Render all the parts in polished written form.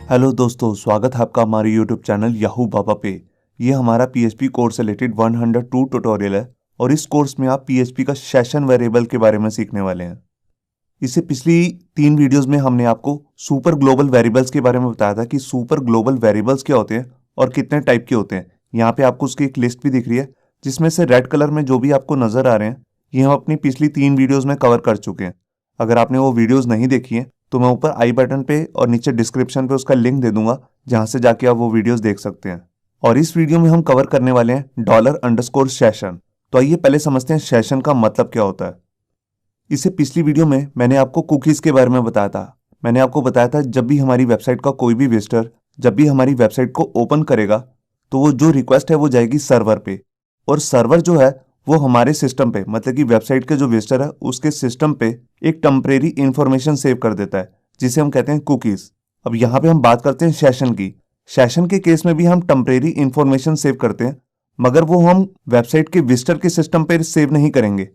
Hello दोस्तों, स्वागत है आपका हमारे यूट्यूब चैनल याहू बाबा पे। ये हमारा पीएचपी कोर्स से रिलेटेड 102 ट्यूटोरियल है और इस कोर्स में आप पीएचपी का सेशन वेरिएबल के बारे में सीखने वाले हैं। इससे पिछली 3 वीडियोस में हमने आपको सुपर ग्लोबल वेरिएबल्स के बारे में बताया था कि सुपर ग्लोबल वेरिएबल्स क्या होते हैं और कितने टाइप के होते हैं। यहाँ पे आपको उसकी एक लिस्ट भी दिख रही है जिसमें से रेड कलर में जो भी आपको नजर आ रहे हैं ये हम अपनी पिछली 3 वीडियोज में कवर कर चुके हैं। अगर आपने वो वीडियोज नहीं देखी है तो मैं ऊपर आई बटन पे और नीचे डिस्क्रिप्शन पे उसका लिंक दे दूंगा जहां से जाके आप वो वीडियोस देख सकते हैं। और इस वीडियो में हम कवर करने वाले हैं $_सेशन। तो आइए पहले समझते हैं सेशन का मतलब क्या होता है। इससे पिछली वीडियो में मैंने आपको कुकीज के बारे में बताया था। मैंने आपको बताया था जब भी हमारी वेबसाइट का कोई भी विजिटर जब भी हमारी वेबसाइट को ओपन करेगा तो वो जो रिक्वेस्ट है वो जाएगी सर्वर पे, और सर्वर जो है वो हमारे सिस्टम पे मतलब कि वेबसाइट के जो विजिटर है उसके सिस्टम पे एक टेम्परेरी इंफॉर्मेशन सेव कर देता है जिसे हम कहते हैं कुकीज। अब यहाँ पे हम बात करते हैं सेशन की। सेशन के केस में भी हम टेम्परेरी इंफॉर्मेशन सेव करते हैं, मगर वो हम वेबसाइट के विजिटर के सिस्टम पे सेव नहीं करेंगे,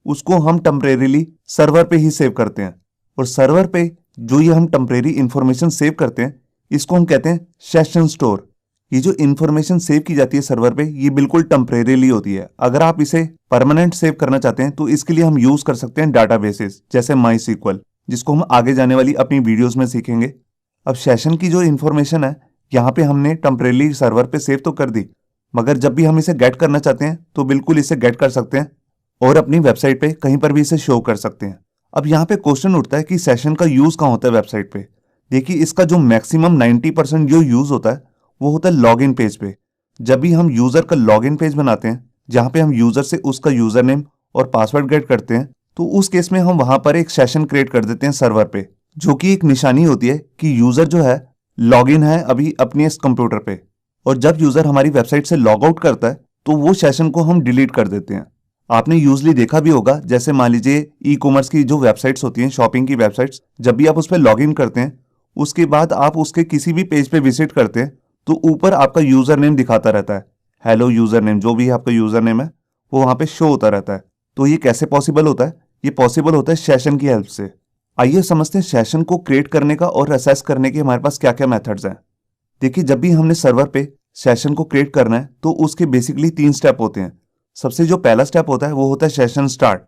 उसको हम टेम्परेरीली सर्वर पे ही सेव करते हैं। और सर्वर पे जो ये हम टेम्परेरी इंफॉर्मेशन सेव करते हैं इसको हम कहते हैं सेशन स्टोर। ये जो इन्फॉर्मेशन सेव की जाती है सर्वर पे ये बिल्कुल टेम्परेरीली होती है। अगर आप इसे परमानेंट सेव करना चाहते हैं तो इसके लिए हम यूज कर सकते हैं डाटाबेसेस जैसे MySQL, जिसको हम आगे जाने वाली अपनी वीडियोस में सीखेंगे। अब सेशन की जो इन्फॉर्मेशन है यहाँ पे हमने टेम्परेरीली सर्वर पे सेव तो कर दी, मगर जब भी हम इसे गेट करना चाहते हैं तो बिल्कुल इसे गेट कर सकते हैं और अपनी वेबसाइट पे कहीं पर भी इसे शो कर सकते हैं। अब यहाँ पे क्वेश्चन उठता है कि सेशन का यूज कहाँ होता है वेबसाइट पे। देखिए, इसका जो मैक्सिमम 90% जो यूज होता है वो होता है लॉगिन पेज पे। जब भी हम यूजर का लॉगिन पेज बनाते हैं जहां पे हम यूजर से उसका यूजर नेम और पासवर्ड गेट करते हैं तो उस केस में हम वहां पर एक सेशन क्रिएट कर देते हैं सर्वर पे, जो कि एक निशानी होती है कि यूजर जो है लॉगिन है अभी अपने इस कंप्यूटर पे। और जब यूजर हमारी वेबसाइट से लॉग आउट करता है तो वो सेशन को हम डिलीट कर देते हैं। आपने यूजली देखा भी होगा, जैसे मान लीजिए ई कॉमर्स की जो वेबसाइट्स होती हैं, शॉपिंग की वेबसाइट्स, जब भी आप उस पर लॉग इन करते हैं उसके बाद आप उसके किसी भी पेज पे विजिट करते हैं तो ऊपर आपका यूजर नेम दिखाता रहता है। हेलो यूजर नेम, जो भी आपका यूजर नेम है वो वहां पे शो होता रहता है। तो ये कैसे पॉसिबल होता है? ये पॉसिबल होता है सेशन की हेल्प से। आइए समझते हैं सेशन को क्रिएट करने का और असेस करने के हमारे पास क्या क्या मेथड्स हैं। देखिए, जब भी हमने सर्वर पे सेशन को क्रिएट करना है तो उसके बेसिकली 3 स्टेप होते हैं। सबसे जो पहला स्टेप होता है वो होता है सेशन स्टार्ट।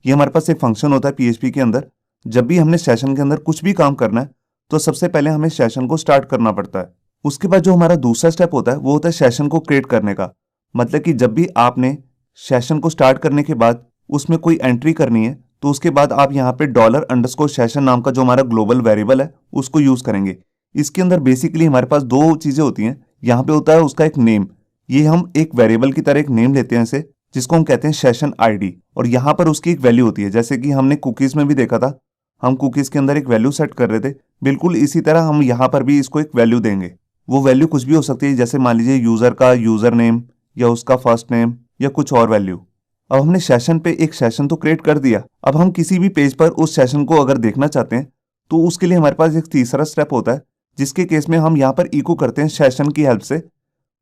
ये हमारे पास एक फंक्शन होता है पीएचपी के अंदर। जब भी हमने सेशन के अंदर कुछ भी काम करना है तो सबसे पहले हमें सेशन को स्टार्ट करना पड़ता है। उसके बाद जो हमारा दूसरा स्टेप होता है वो होता है सेशन को क्रिएट करने का। मतलब कि जब भी आपने सेशन को स्टार्ट करने के बाद उसमें कोई एंट्री करनी है तो उसके बाद आप यहाँ पे $_सेशन नाम का जो हमारा ग्लोबल वेरिएबल है उसको यूज करेंगे। इसके अंदर बेसिकली हमारे पास 2 चीजें होती हैं। यहाँ पे होता है उसका एक नेम, ये हम एक वेरिएबल की तरह एक नेम लेते हैं इसे, जिसको हम कहते हैं सेशन ID। और यहाँ पर उसकी एक वैल्यू होती है, जैसे कि हमने कुकीज में भी देखा था, हम कुकीज के अंदर एक वैल्यू सेट कर रहे थे, बिल्कुल इसी तरह हम यहाँ पर भी इसको एक वैल्यू देंगे। वो वैल्यू कुछ भी हो सकती है, जैसे मान लीजिए यूजर का यूजर नेम या उसका फर्स्ट नेम या कुछ और वैल्यू। अब हमने सेशन पे एक सेशन तो क्रिएट कर दिया। अब हम किसी भी पेज पर उस सेशन को अगर देखना चाहते हैं तो उसके लिए हमारे पास एक तीसरा स्टेप होता है, जिसके केस में हम यहाँ पर इको करते हैं सेशन की हेल्प से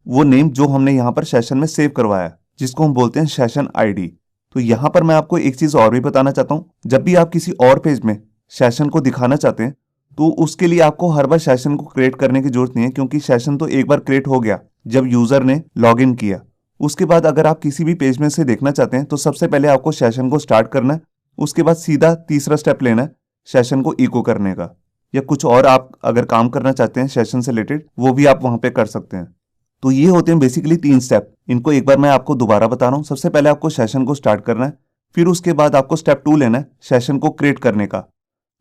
वो नेम जो हमने यहाँ पर सेशन में सेव करवाया, जिसको हम बोलते हैं सेशन ID। तो यहाँ पर मैं आपको एक चीज और भी बताना चाहता हूँ। जब भी आप किसी और पेज में सेशन को दिखाना चाहते हैं तो उसके लिए आपको हर बार सेशन को क्रिएट करने की जरूरत नहीं है, क्योंकि सेशन तो एक बार क्रिएट हो गया जब यूजर ने लॉग इन किया। उसके बाद अगर आप किसी भी पेज में से देखना चाहते हैं तो सबसे पहले आपको सेशन को स्टार्ट करना है। उसके बाद सीधा तीसरा स्टेप लेना है सेशन को इको करने का, या कुछ और आप अगर काम करना चाहते हैं सेशन से रिलेटेड वो भी आप वहां पे कर सकते हैं। तो ये होते हैं बेसिकली 3 स्टेप। इनको एक बार मैं आपको दोबारा बता रहा हूँ। सबसे पहले आपको सेशन को स्टार्ट करना है, फिर उसके बाद आपको स्टेप 2 लेना है सेशन को क्रिएट करने का,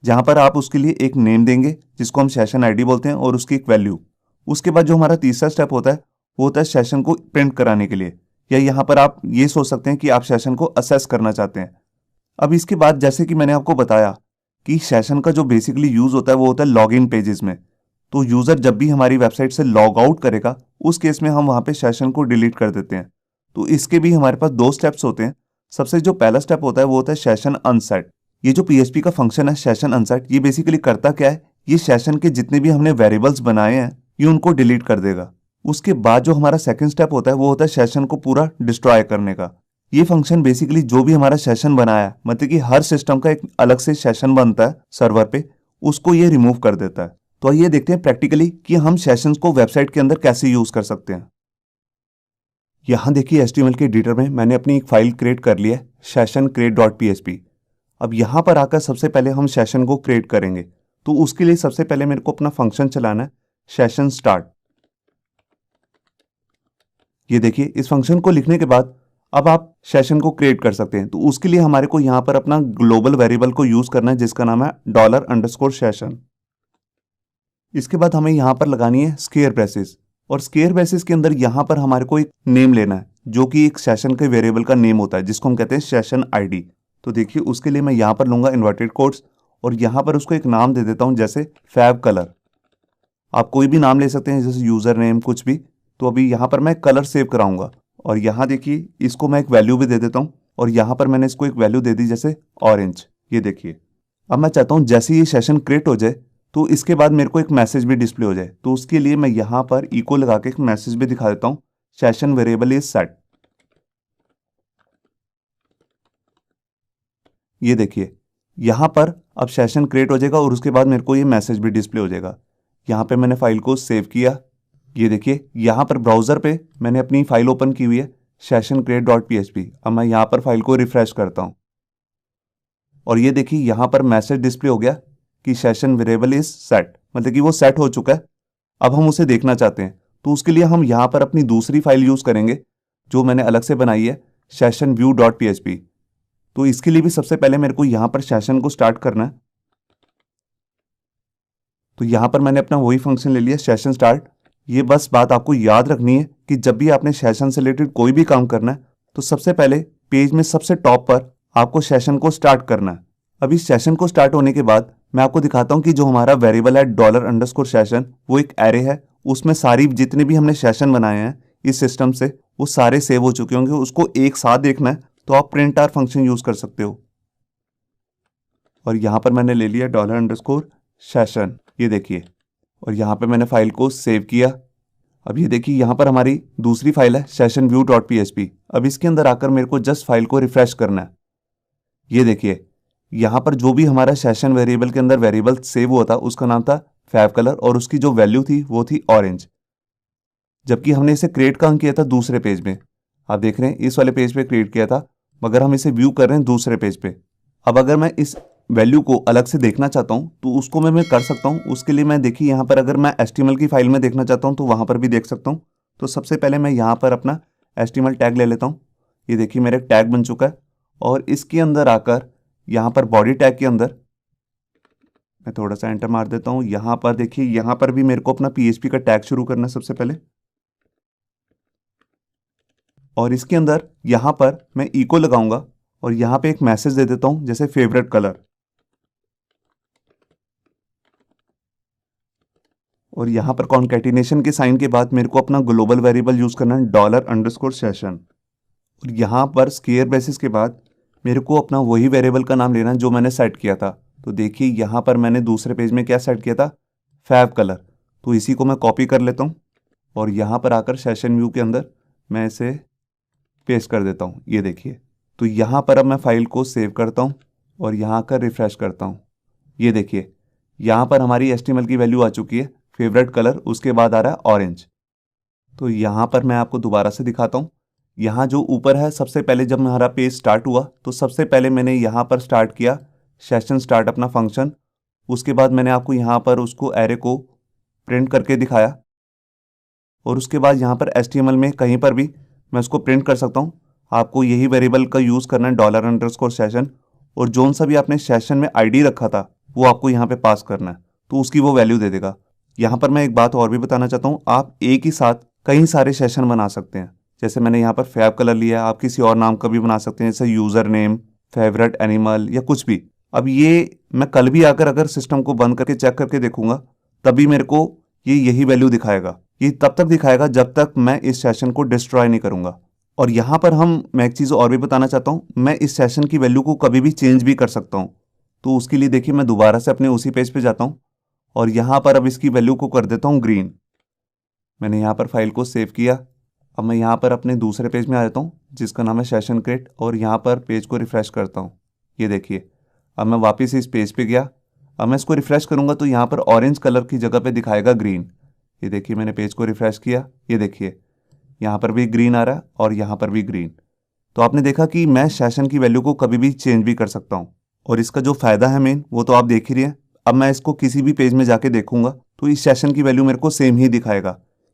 जहां पर आप उसके लिए एक नेम देंगे जिसको हम सेशन ID बोलते हैं और उसकी एक वैल्यू। उसके बाद जो हमारा तीसरा स्टेप होता है वो होता है सेशन को प्रिंट कराने के लिए, या यहाँ पर आप ये सोच सकते हैं कि आप सेशन को असेस करना चाहते हैं। अब इसके बाद जैसे कि मैंने आपको बताया कि सेशन का जो बेसिकली यूज होता है वो होता है लॉग इन पेजेस में। तो यूजर जब भी हमारी वेबसाइट से लॉग आउट करेगा उस केस में हम वहां पे सेशन को डिलीट कर देते हैं। तो इसके भी हमारे पास 2 स्टेप्स होते हैं। सबसे जो पहला स्टेप होता है वो होता है सेशन अनसेट। ये जो पीएचपी का फंक्शन है सेशन अनसेट, ये बेसिकली करता क्या है, ये सेशन के जितने भी हमने वेरिएबल्स बनाए हैं ये उनको डिलीट कर देगा। उसके बाद जो हमारा सेकंड स्टेप होता है वो होता है सेशन को पूरा डिस्ट्रॉय करने का। ये फंक्शन बेसिकली जो भी हमारा सेशन बनाया है, मतलब कि हर सिस्टम का एक अलग से सेशन बनता है सर्वर पे, उसको ये रिमूव कर देता है। तो आइए देखते हैं प्रैक्टिकली कि हम सेशंस को वेबसाइट के अंदर कैसे यूज कर सकते हैं। यहां देखिए HTML के एडिटर में मैंने अपनी एक फाइल क्रिएट कर ली है sessioncreate.php। अब यहां पर आकर सबसे पहले हम सेशन को क्रिएट करेंगे, तो उसके लिए सबसे पहले मेरे को अपना फंक्शन चलाना है सेशन स्टार्ट। ये देखिए इस फंक्शन को लिखने के बाद अब आप सेशन को क्रिएट कर सकते हैं। तो उसके लिए हमारे को यहां पर अपना ग्लोबल वेरिएबल को यूज करना है जिसका नाम है $_session। इसके बाद हमें यहां पर लगानी है स्क्वेयर ब्रेसेस, और स्क्वेयर ब्रेसेस के अंदर यहां पर हमारे को एक नेम लेना है जो कि एक सेशन के वेरिएबल का नेम होता है जिसको हम कहते हैं सेशन आईडी। तो देखिए उसके लिए मैं यहां पर लूंगा इन्वर्टेड कोट्स और यहां पर उसको एक नाम दे देता हूं जैसे फैब कलर। आप कोई भी नाम ले सकते हैं जैसे यूजर नेम कुछ भी। तो अभी यहां पर मैं कलर सेव कराऊंगा और यहां देखिए इसको मैं एक वैल्यू भी दे देता हूं और यहां पर मैंने इसको एक वैल्यू दे दी जैसे ऑरेंज। ये देखिए अब मैं चाहता हूं जैसे ये सेशन क्रिएट हो जाए तो इसके बाद मेरे को एक मैसेज भी डिस्प्ले हो जाए। तो उसके लिए मैं यहां पर इको लगा के एक मैसेज भी दिखा देता हूं सेशन वेरिएबल इज सेट। ये देखिए यहां पर अब सेशन क्रिएट हो जाएगा और उसके बाद मेरे को ये मैसेज भी डिस्प्ले हो जाएगा। यहां पे मैंने फाइल को सेव किया। ये देखिए यहां पर ब्राउजर पे मैंने अपनी फाइल ओपन की हुई है sessioncreate.php। अब मैं यहां पर फाइल को रिफ्रेश करता हूं और ये देखिए यहां पर मैसेज डिस्प्ले हो गया कि सेशन वेरिएबल इज सेट, मतलब कि वो सेट हो चुका है। अब हम उसे देखना चाहते हैं तो उसके लिए हम यहां पर अपनी दूसरी फाइल यूज करेंगे जो मैंने अलग से बनाई है sessionview.php। तो इसके लिए भी सबसे पहले मेरे को यहां पर सेशन को स्टार्ट करना है। तो यहां पर मैंने अपना वही फंक्शन ले लिया सेशन स्टार्ट। ये बस बात आपको याद रखनी है कि जब भी आपने सेशन से रिलेटेड कोई भी काम करना है तो सबसे पहले पेज में सबसे टॉप पर आपको सेशन को स्टार्ट करना है। अभी सेशन को स्टार्ट होने के बाद मैं आपको दिखाता हूं कि जो हमारा वेरिएबल है $_session वो एक एरे है। उसमें सारी जितने भी हमने सेशन बनाए हैं इस सिस्टम से वो सारे सेव हो चुके होंगे। उसको एक साथ देखना है तो आप प्रिंट आर फंक्शन यूज कर सकते हो और यहां पर मैंने ले लिया $_session। ये देखिए और यहां पे मैंने फाइल को सेव किया। अब ये देखिए यहां पर हमारी दूसरी फाइल है sessionview.php। अब इसके अंदर आकर मेरे को जस्ट फाइल को रिफ्रेश करना है। ये देखिए यहां पर जो भी हमारा सेशन वेरिएबल के अंदर वेरिएबल सेव हुआ था उसका नाम था फैब कलर और उसकी जो वैल्यू थी वो थी ऑरेंज, जबकि हमने इसे क्रिएट कहाँ किया था दूसरे पेज में। आप देख रहे हैं इस वाले पेज पे क्रिएट किया था मगर हम इसे व्यू कर रहे हैं दूसरे पेज पे। अब अगर मैं इस वैल्यू को अलग से देखना चाहता हूं तो उसको मैं कर सकता हूं। उसके लिए मैं देखिए यहाँ पर अगर मैं HTML की फाइल में देखना चाहता हूं तो वहां पर भी देख सकता हूं। तो सबसे पहले मैं यहाँ पर अपना HTML टैग ले लेता हूँ। ये देखिए मेरा एक टैग बन चुका है और इसके अंदर आकर यहाँ पर बॉडी टैग के अंदर मैं थोड़ा सा एंटर मार देता हूँ। यहाँ पर देखिए यहाँ पर भी मेरे को अपना PHP का टैग शुरू करना है सबसे पहले और इसके अंदर यहाँ पर मैं इको लगाऊंगा और यहाँ पे एक मैसेज दे देता हूँ जैसे फेवरेट कलर। और यहां पर कॉन्कैटिनेशन के साइन के बाद मेरे को अपना ग्लोबल वेरिएबल यूज करना है $_session और यहां पर स्क्वेयर ब्रेसेस के बाद मेरे को अपना वही वेरिएबल का नाम लेना है जो मैंने सेट किया था। तो देखिए यहां पर मैंने दूसरे पेज में क्या सेट किया था फैब कलर। तो इसी को मैं कॉपी कर लेता हूं और यहां पर आकर सेशन व्यू के अंदर मैं इसे पेस्ट कर देता हूं। ये देखिए तो यहां पर अब मैं फाइल को सेव करता हूं और यहां आकर रिफ्रेश करता हूं। ये देखिए यहां पर हमारी HTML की वैल्यू आ चुकी है फेवरेट कलर, उसके बाद आ रहा है ऑरेंज। तो यहां पर मैं आपको दोबारा से दिखाता हूं। यहां जो ऊपर है सबसे पहले जब हमारा पेज स्टार्ट हुआ तो सबसे पहले मैंने यहां पर स्टार्ट किया सेशन स्टार्ट अपना फंक्शन। उसके बाद मैंने आपको यहां पर उसको एरे को प्रिंट करके दिखाया और उसके बाद यहां पर HTML में कहीं पर भी मैं उसको प्रिंट कर सकता हूं। आपको यही वेरिएबल का यूज करना है $_session और जोन सा भी आपने सेशन में ID रखा था वो आपको यहाँ पे पास करना है तो उसकी वो वैल्यू दे देगा। यहाँ पर मैं एक बात और भी बताना चाहता हूँ, आप एक ही साथ कई सारे सेशन बना सकते हैं। जैसे मैंने यहाँ पर फैब कलर लिया, आप किसी और नाम का भी बना सकते हैं जैसे यूजर नेम, फेवरेट एनिमल या कुछ भी। अब ये मैं कल भी आकर अगर सिस्टम को बंद करके चेक करके देखूंगा तभी मेरे को ये यही वैल्यू दिखाएगा। ये तब तक दिखाएगा जब तक मैं इस सेशन को डिस्ट्रॉय नहीं करूंगा। और यहाँ पर मैं एक चीज़ और भी बताना चाहता हूँ, मैं इस सेशन की वैल्यू को कभी भी चेंज भी कर सकता हूँ। तो उसके लिए देखिए मैं दोबारा से अपने उसी पेज पे जाता हूँ और यहाँ पर अब इसकी वैल्यू को कर देता हूँ ग्रीन। मैंने यहाँ पर फाइल को सेव किया। अब मैं यहाँ पर अपने दूसरे पेज में आ जाता हूँ जिसका नाम है सेशन क्रिएट और यहाँ पर पेज को रिफ्रेश करता हूँ। ये देखिए अब मैं वापस इस पेज पे गया। अब मैं इसको रिफ्रेश करूंगा तो यहाँ पर ऑरेंज कलर की जगह पे दिखाएगा ग्रीन। ये देखिए मैंने पेज को रिफ्रेश किया, ये देखिए यहाँ पर भी ग्रीन आ रहा है और यहाँ पर भी ग्रीन। तो आपने देखा कि मैं सेशन की वैल्यू को कभी भी चेंज भी कर सकता हूँ और इसका जो फायदा है मेन वो तो आप देख ही रहे हैं। अब मैं इसको किसी भी पेज में जाके देखूंगा तो इस सेशन की वैल्यू मेरे को सेम ही दिखाएगा,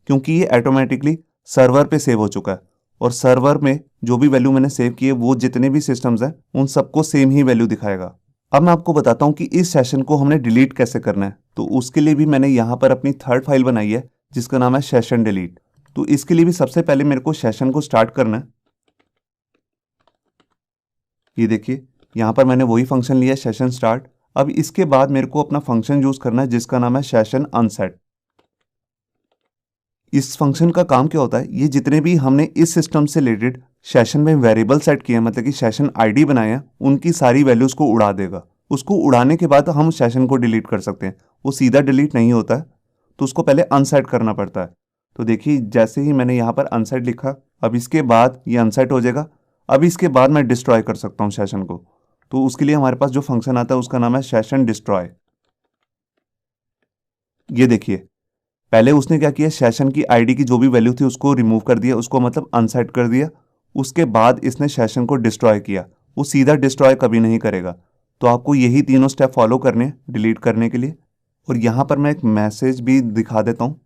क्योंकि ये ऑटोमेटिकली सर्वर पे सेव हो चुका है और सर्वर में जो भी वैल्यू मैंने सेव की है वो जितने भी सिस्टम्स हैं उन सबको सेम ही वैल्यू दिखाएगा। अब मैं आपको बताता हूँ कि इस सेशन को हमने डिलीट कैसे करना है। तो उसके लिए भी मैंने यहाँ पर अपनी थर्ड फाइल बनाई है जिसका नाम है सेशन डिलीट। तो इसके लिए भी सबसे पहले मेरे को सेशन को स्टार्ट करना है। ये देखिए यहाँ पर मैंने वही फंक्शन लिया सेशन स्टार्ट। अब इसके बाद मेरे को अपना फंक्शन यूज करना है जिसका नाम है सेशन अनसेट। इस फंक्शन का काम क्या होता है, ये जितने भी हमने इस सिस्टम से रिलेटेड सेशन में वेरिएबल सेट किए हैं, मतलब कि सेशन आईडी बनाए हैं, उनकी सारी वैल्यूज को उड़ा देगा। उसको उड़ाने के बाद हम सेशन को डिलीट कर सकते हैं। वो सीधा डिलीट नहीं होता है, तो उसको पहले अनसेट करना पड़ता है। तो देखिए जैसे ही मैंने यहाँ पर अनसेट लिखा, अब इसके बाद ये अनसेट हो जाएगा। अब इसके बाद मैं डिस्ट्रॉय कर सकता हूँ सेशन को। तो उसके लिए हमारे पास जो फंक्शन आता है उसका नाम है सेशन डिस्ट्रॉय। ये देखिए पहले उसने क्या किया, सेशन की आईडी की जो भी वैल्यू थी उसको रिमूव कर दिया, उसको मतलब अनसेट कर दिया। उसके बाद इसने सेशन को डिस्ट्रॉय किया। वो सीधा डिस्ट्रॉय कभी नहीं करेगा। तो आपको यही तीनों स्टेप फॉलो करने हैं डिलीट करने के लिए। और यहाँ पर मैं एक मैसेज भी दिखा देता हूँ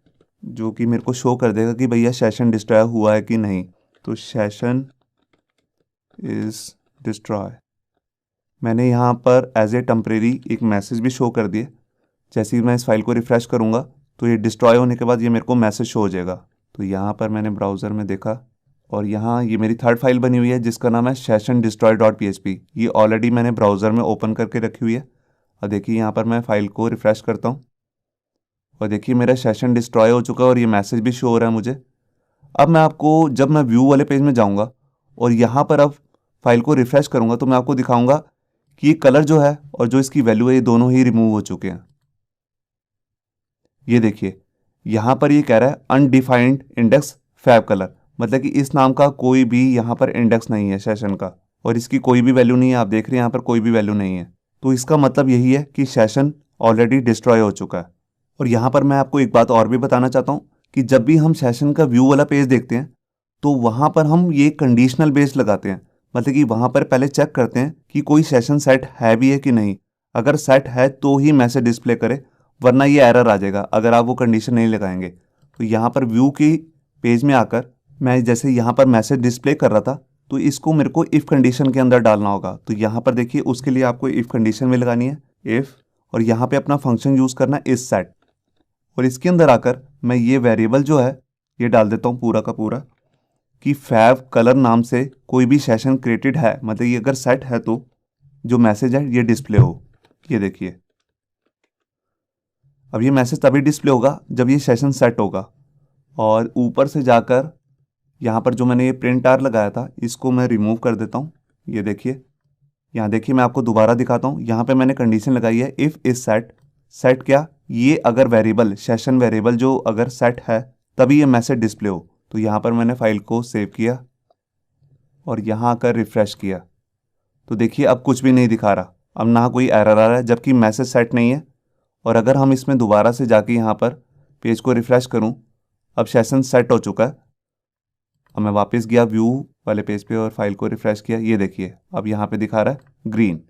जो कि मेरे को शो कर देगा कि भैया सेशन डिस्ट्रॉय हुआ है कि नहीं। तो सेशन इज डिस्ट्रॉय मैंने यहाँ पर एज ए टेम्परेरी एक मैसेज भी शो कर दिया। जैसे ही मैं इस फाइल को रिफ्रेश करूँगा तो ये डिस्ट्रॉय होने के बाद ये मेरे को मैसेज शो हो जाएगा। तो यहाँ पर मैंने ब्राउज़र में देखा और यहाँ ये मेरी थर्ड फाइल बनी हुई है जिसका नाम है सेशन डिस्ट्रॉय .php। ये ऑलरेडी मैंने ब्राउज़र में ओपन करके रखी हुई है। और देखिए यहाँ पर मैं फाइल को रिफ्रेश करता हूँ और देखिए मेरा सेशन डिस्ट्रॉय हो चुका है और ये मैसेज भी शो हो रहा है मुझे। अब मैं आपको जब मैं व्यू वाले पेज में जाऊँगा और यहाँ पर अब फाइल को रिफ्रेश करूँगा तो मैं आपको दिखाऊँगा कि ये कलर जो है और जो इसकी वैल्यू है ये दोनों ही रिमूव हो चुके हैं। ये देखिए यहाँ पर ये कह रहा है अनडिफाइंड इंडेक्स फैब कलर, मतलब कि इस नाम का कोई भी यहाँ पर इंडेक्स नहीं है सेशन का और इसकी कोई भी वैल्यू नहीं है। आप देख रहे हैं यहाँ पर कोई भी वैल्यू नहीं है। तो इसका मतलब यही है कि सेशन ऑलरेडी डिस्ट्रॉय हो चुका है। और यहाँ पर मैं आपको एक बात और भी बताना चाहता हूँ कि जब भी हम सेशन का व्यू वाला पेज देखते हैं तो वहाँ पर हम ये कंडीशनल बेस लगाते हैं, मतलब कि वहाँ पर पहले चेक करते हैं कि कोई सेशन सेट है भी है कि नहीं। अगर सेट है तो ही मैसेज डिस्प्ले करे, वरना ये एरर आ जाएगा अगर आप वो कंडीशन नहीं लगाएंगे। तो यहाँ पर व्यू की पेज में आकर मैं जैसे यहाँ पर मैसेज डिस्प्ले कर रहा था तो इसको मेरे को इफ़ कंडीशन के अंदर डालना होगा। तो यहाँ पर देखिए उसके लिए आपको इफ़ कंडीशन में लगानी है इफ़, और यहाँ पे अपना फंक्शन यूज़ करना इस सेट। और इसके अंदर आकर मैं ये वेरिएबल जो है ये डाल देता हूँ पूरा का पूरा कि फैब कलर नाम से कोई भी सेशन क्रिएटेड है, मतलब ये अगर सेट है तो जो मैसेज है ये डिस्प्ले हो। ये देखिए अब ये मैसेज तभी डिस्प्ले होगा जब ये सेशन सेट होगा। और ऊपर से जाकर यहाँ पर जो मैंने ये प्रिंट आर लगाया था इसको मैं रिमूव कर देता हूँ। ये देखिए यहाँ देखिए मैं आपको दोबारा दिखाता हूँ। यहाँ पे मैंने कंडीशन लगाई है इफ़ इज सेट। सेट क्या, ये अगर वेरिएबल सेशन वेरिएबल जो अगर सेट है तभी ये मैसेज डिस्प्ले हो। तो यहाँ पर मैंने फाइल को सेव किया और यहाँ आकर रिफ्रेश किया तो देखिए अब कुछ भी नहीं दिखा रहा, अब ना कोई एरर आ रहा है जबकि मैसेज सेट नहीं है। और अगर हम इसमें दोबारा से जाके यहाँ पर पेज को रिफ्रेश करूँ, अब सेशन सेट हो चुका है। अब मैं वापस गया व्यू वाले पेज पे और फाइल को रिफ्रेश किया। ये देखिए अब यहाँ पे दिखा रहा है ग्रीन।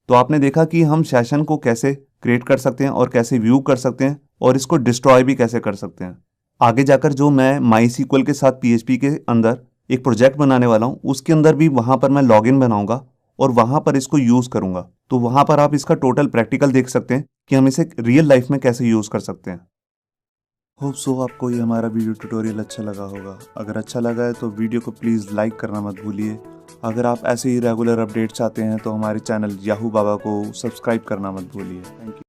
तो आपने देखा कि हम सेशन को कैसे क्रिएट कर सकते हैं और कैसे व्यू कर सकते हैं और इसको डिस्ट्रॉय भी कैसे कर सकते हैं। आगे जाकर जो मैं MySQL के साथ PHP के अंदर एक प्रोजेक्ट बनाने वाला हूँ उसके अंदर भी वहाँ पर मैं लॉगिन बनाऊंगा और वहाँ पर इसको यूज़ करूँगा। तो वहाँ पर आप इसका टोटल प्रैक्टिकल देख सकते हैं कि हम इसे रियल लाइफ में कैसे यूज़ कर सकते हैं। होप सो आपको ये हमारा वीडियो ट्यूटोरियल अच्छा लगा होगा। अगर अच्छा लगा है तो वीडियो को प्लीज़ लाइक करना मत भूलिए। अगर आप ऐसे ही रेगुलर अपडेट्स चाहते हैं तो हमारे चैनल याहू बाबा को सब्सक्राइब करना मत भूलिए। Thank you.